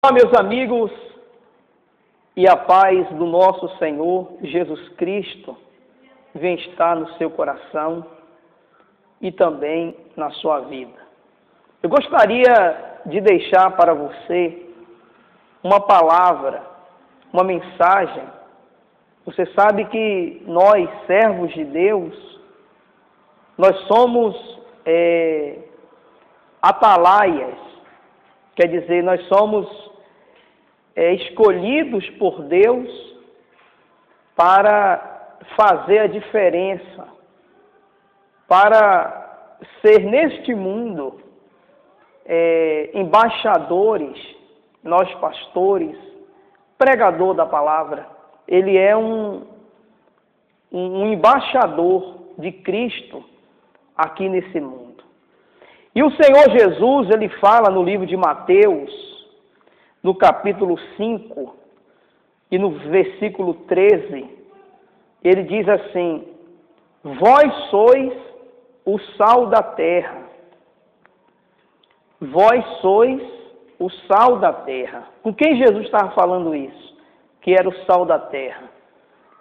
Olá, meus amigos, e a paz do nosso Senhor Jesus Cristo vem estar no seu coração e também na sua vida. Eu gostaria de deixar para você uma palavra, uma mensagem. Você sabe que nós, servos de Deus, nós somos atalaias, quer dizer, nós somos escolhidos por Deus para fazer a diferença, para ser neste mundo embaixadores, nós pastores, pregador da palavra. Ele é um embaixador de Cristo aqui nesse mundo. E o Senhor Jesus, ele fala no livro de Mateus, no capítulo 5 e no versículo 13, ele diz assim: vós sois o sal da terra. Vós sois o sal da terra. Com quem Jesus estava falando isso? Que era o sal da terra.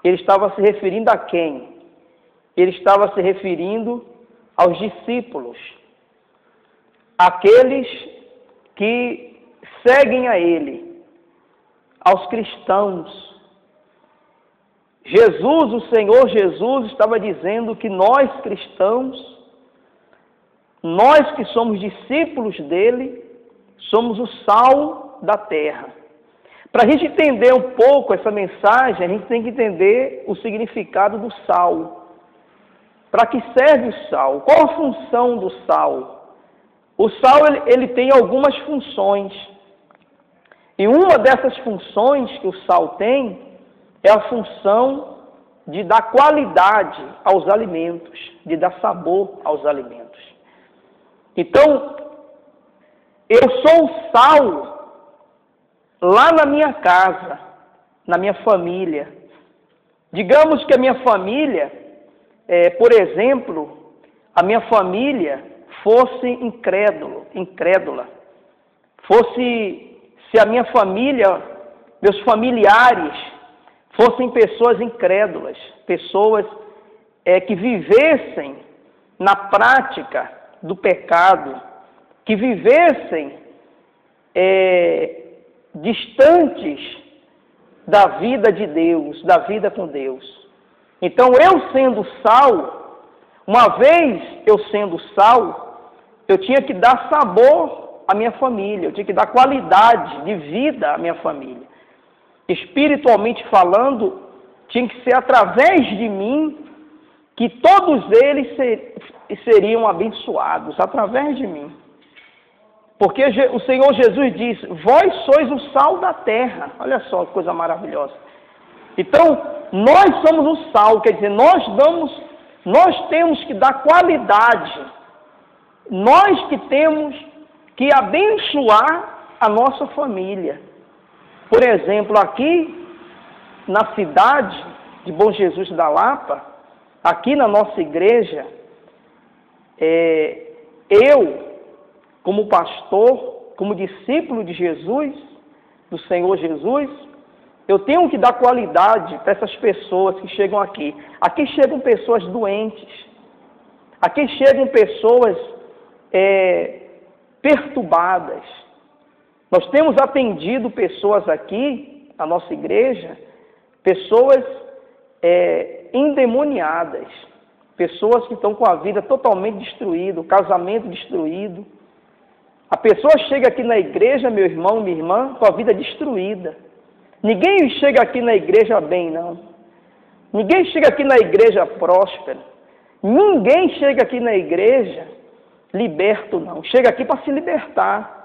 Ele estava se referindo a quem? Ele estava se referindo aos discípulos, aqueles que seguem a Ele, aos cristãos. Jesus, o Senhor Jesus, estava dizendo que nós cristãos, nós que somos discípulos dEle, somos o sal da terra. Para a gente entender um pouco essa mensagem, a gente tem que entender o significado do sal. Para que serve o sal? Qual a função do sal? O sal ele tem algumas funções. E uma dessas funções que o sal tem é a função de dar qualidade aos alimentos, de dar sabor aos alimentos. Então, eu sou o sal lá na minha casa, na minha família. Digamos que a minha família, por exemplo, a minha família fosse incrédula, se a minha família, meus familiares, fossem pessoas incrédulas, pessoas que vivessem na prática do pecado, que vivessem distantes da vida de Deus, da vida com Deus. Então, eu sendo sal, uma vez eu sendo sal, eu tinha que dar sabor à minha família, eu tinha que dar qualidade de vida à minha família. Espiritualmente falando, tinha que ser através de mim que todos eles seriam abençoados, através de mim. Porque o Senhor Jesus disse: vós sois o sal da terra. Olha só que coisa maravilhosa. Então, nós somos o sal, quer dizer, nós temos que dar qualidade, nós que temos que abençoar a nossa família. Por exemplo, aqui na cidade de Bom Jesus da Lapa, aqui na nossa igreja, eu, como pastor, como discípulo de Jesus, do Senhor Jesus, eu tenho que dar qualidade para essas pessoas que chegam aqui. Aqui chegam pessoas doentes, aqui chegam pessoas perturbadas. Nós temos atendido pessoas aqui, na nossa igreja, pessoas endemoniadas, pessoas que estão com a vida totalmente destruída, o casamento destruído. A pessoa chega aqui na igreja, meu irmão, minha irmã, com a vida destruída. Ninguém chega aqui na igreja bem, não. Ninguém chega aqui na igreja próspero. Ninguém chega aqui na igreja liberto, não. Chega aqui para se libertar.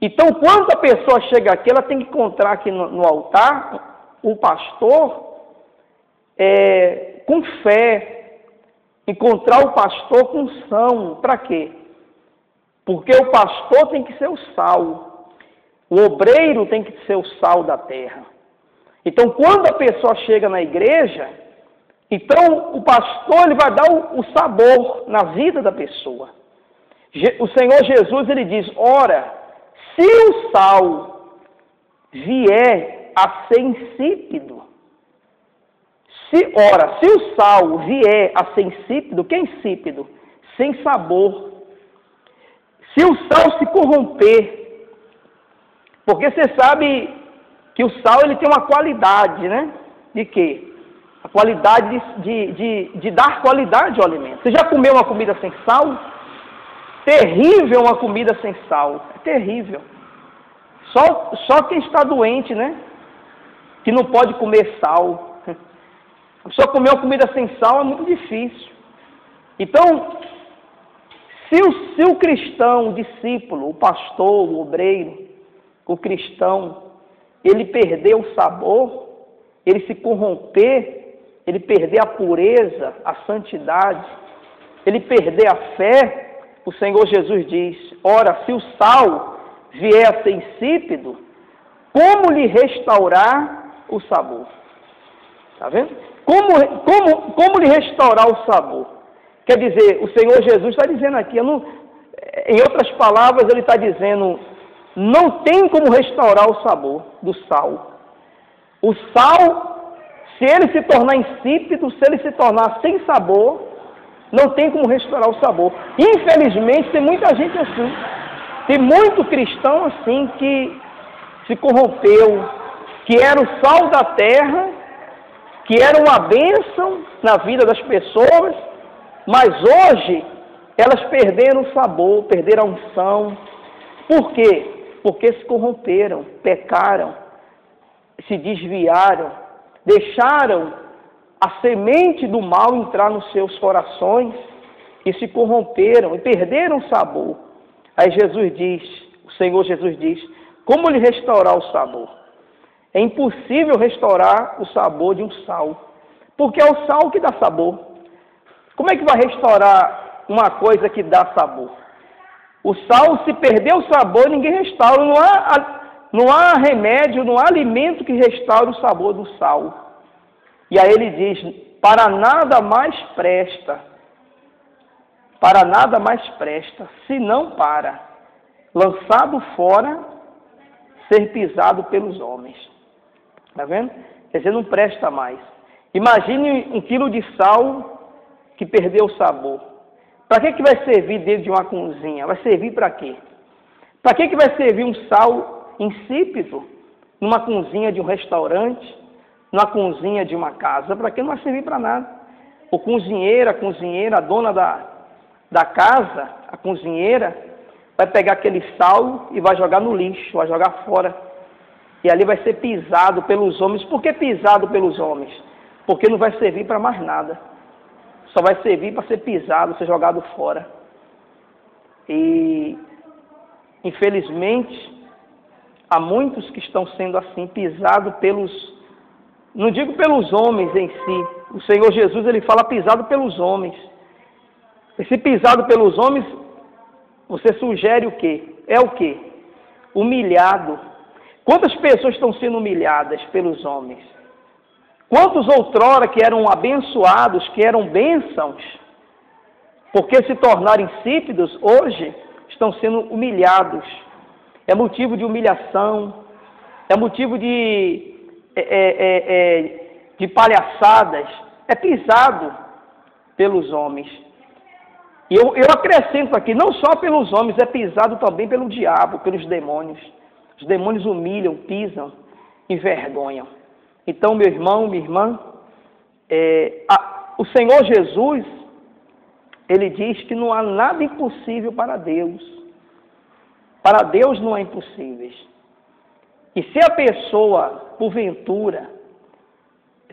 Então, quando a pessoa chega aqui, ela tem que encontrar aqui no altar o pastor com fé, encontrar o pastor com unção. Para quê? Porque o pastor tem que ser o sal, o obreiro tem que ser o sal da terra. Então, quando a pessoa chega na igreja, então o pastor ele vai dar o sabor na vida da pessoa. O Senhor Jesus ele diz: ora, se o sal vier a ser insípido, se o sal vier a ser insípido, o que é insípido? Sem sabor. Se o sal se corromper, porque você sabe que o sal ele tem uma qualidade, né? De quê? A qualidade de dar qualidade ao alimento. Você já comeu uma comida sem sal? Terrível uma comida sem sal. É terrível. Só quem está doente, né? Que não pode comer sal. Só comer uma comida sem sal é muito difícil. Então, se o cristão, o discípulo, o pastor, o obreiro, o cristão, ele perder o sabor, ele se corromper, ele perder a pureza, a santidade, ele perder a fé, o Senhor Jesus diz, ora, se o sal vier a ser insípido, como lhe restaurar o sabor? Está vendo? Como lhe restaurar o sabor? Quer dizer, o Senhor Jesus está dizendo aqui, em outras palavras, ele está dizendo, não tem como restaurar o sabor do sal. O sal, se ele se tornar insípido, se ele se tornar sem sabor, não tem como restaurar o sabor. Infelizmente, tem muita gente assim. Tem muito cristão assim que se corrompeu, que era o sal da terra, que era uma bênção na vida das pessoas, mas hoje elas perderam o sabor, perderam a unção. Por quê? Porque se corromperam, pecaram, se desviaram, deixaram a semente do mal entrar nos seus corações e se corromperam e perderam o sabor. Aí Jesus diz, o Senhor Jesus diz, como lhe restaurar o sabor? É impossível restaurar o sabor de um sal, porque é o sal que dá sabor. Como é que vai restaurar uma coisa que dá sabor? O sal, se perder o sabor, ninguém restaura. Não há remédio, não há alimento que restaure o sabor do sal. E aí ele diz, para nada mais presta, senão para, lançado fora, ser pisado pelos homens. Está vendo? Quer dizer, não presta mais. Imagine 1 quilo de sal que perdeu o sabor. Para que vai servir dentro de uma cozinha? Vai servir para quê? Para que vai servir um sal insípido numa cozinha de um restaurante, numa cozinha de uma casa? Para que não vai servir para nada? O cozinheiro, a cozinheira, a dona da casa, a cozinheira, vai pegar aquele sal e vai jogar no lixo, vai jogar fora. E ali vai ser pisado pelos homens. Por que pisado pelos homens? Porque não vai servir para mais nada. Só vai servir para ser pisado, ser jogado fora. E, infelizmente, há muitos que estão sendo assim, pisados pelos... Não digo pelos homens em si. O Senhor Jesus, ele fala pisado pelos homens. Esse pisado pelos homens, você sugere o quê? É o quê? Humilhado. Quantas pessoas estão sendo humilhadas pelos homens? Quantos outrora que eram abençoados, que eram bênçãos, porque se tornaram insípidos, hoje estão sendo humilhados. É motivo de humilhação, é motivo de palhaçadas, é pisado pelos homens. E eu acrescento aqui, não só pelos homens, é pisado também pelo diabo, pelos demônios. Os demônios humilham, pisam, envergonham. Então, meu irmão, minha irmã, o Senhor Jesus, ele diz que não há nada impossível para Deus. Para Deus não há impossíveis. E se a pessoa, porventura,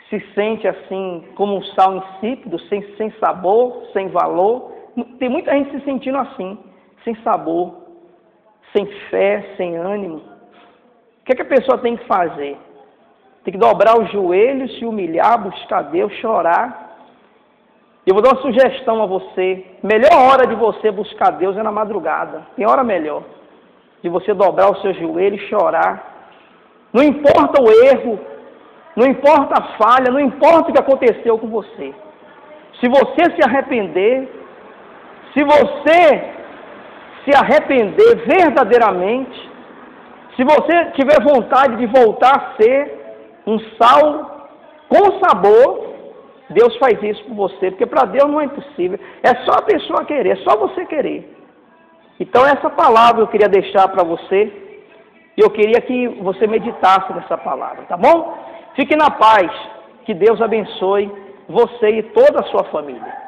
se sente assim, como um sal insípido, sem sabor, sem valor, tem muita gente se sentindo assim, sem sabor, sem fé, sem ânimo. O que a pessoa tem que fazer? Tem que dobrar os joelhos, se humilhar, buscar Deus, chorar. Eu vou dar uma sugestão a você. Melhor hora de você buscar Deus é na madrugada. Tem hora melhor de você dobrar os seus joelhos e chorar. Não importa o erro, não importa a falha, não importa o que aconteceu com você. Se você se arrepender, se você se arrepender verdadeiramente, Se você tiver vontade de voltar a ser um sal com sabor, Deus faz isso por você, porque para Deus não é impossível. É só a pessoa querer, é só você querer. Então essa palavra eu queria deixar para você, e eu queria que você meditasse nessa palavra, tá bom? Fique na paz, que Deus abençoe você e toda a sua família.